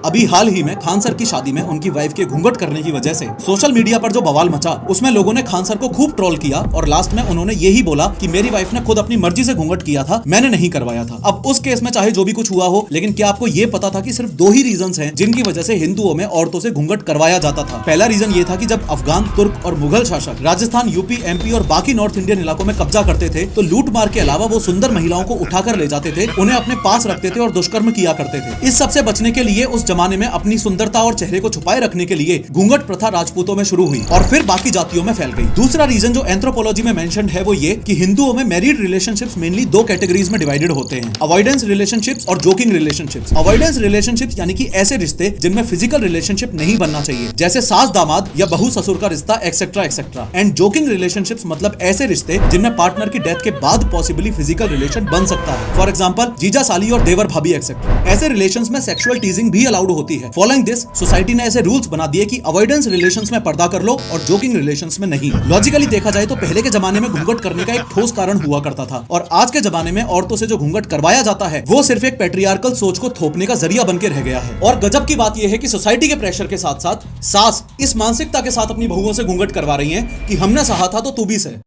अभी हाल ही में खान सर की शादी में उनकी वाइफ के घूंघट करने की वजह से सोशल मीडिया पर जो बवाल मचा, उसमें लोगों ने खान सर को खूब ट्रोल किया और लास्ट में उन्होंने यही बोला कि मेरी वाइफ ने खुद अपनी मर्जी से घूंघट किया था, मैंने नहीं करवाया था। अब उस केस में चाहे जो भी कुछ हुआ हो, लेकिन क्या आपको ये पता था कि सिर्फ दो ही रीजंस हैं जिनकी वजह से हिंदुओं में औरतों से घूंघट करवाया जाता था। पहला रीजन ये था कि जब अफगान, तुर्क और मुगल शासक राजस्थान, यूपी, एमपी और बाकी नॉर्थ इंडियन इलाकों में कब्जा करते थे, तो लूट मार के अलावा वो सुंदर महिलाओं को उठाकर ले जाते थे, उन्हें अपने पास रखते थे और दुष्कर्म किया करते थे। इस सबसे बचने के लिए उस जमाने में अपनी सुंदरता और चेहरे को छुपाए रखने के लिए घूंघट प्रथा राजपूतों में शुरू हुई और फिर बाकी जातियों में फैल गई। दूसरा रीजन जो एंथ्रोपोलॉजी में मेंशन्ड है वो ये कि हिंदुओं में मैरिड रिलेशनशिप्स मेनली दो कैटेगरीज में डिवाइडेड होते हैं, अवॉइडेंस रिलेशनशिप्स और जोकिंग रिलेशनशिप्स। अवॉइडेंस रिलेशनशिप्स यानी कि ऐसे रिश्ते जिनमें फिजिकल रिलेशनशिप नहीं बनना चाहिए, जैसे सास दामाद या बहू ससुर का रिश्ता etcetera etcetera. And joking relationships मतलब ऐसे रिश्ते जिनमें पार्टनर की डेथ के बाद पॉसिबली फिजिकल रिलेशन बन सकता है, फॉर एग्जाम्पल जीजा साली और देवर भाभी एक्सेट्रा। ऐसे रिलेशंस में सेक्सुअल टीजिंग भी अलाउड होती है। फॉलोइंग दिस सोसाइटी ने ऐसे रूल्स बना दिए कि अवॉइडेंस रिलेशंस में पर्दा कर लो और जोकिंग रिलेशंस में नहीं। लॉजिकली देखा जाए तो पहले के जमाने में घूंघट करने का एक ठोस कारण हुआ करता था, और आज के जमाने में औरतों से जो घूंघट करवाया जाता है वो सिर्फ एक पैट्रियार्कल सोच को थोपने का जरिया बनके रह गया है। और गजब की बात यह है कि सोसाइटी के प्रेशर के साथ साथ सास इस मानसिकता के साथ अपनी बहुओं से घूंघट करवा रही है कि हमने सहा था तो तू भी सह।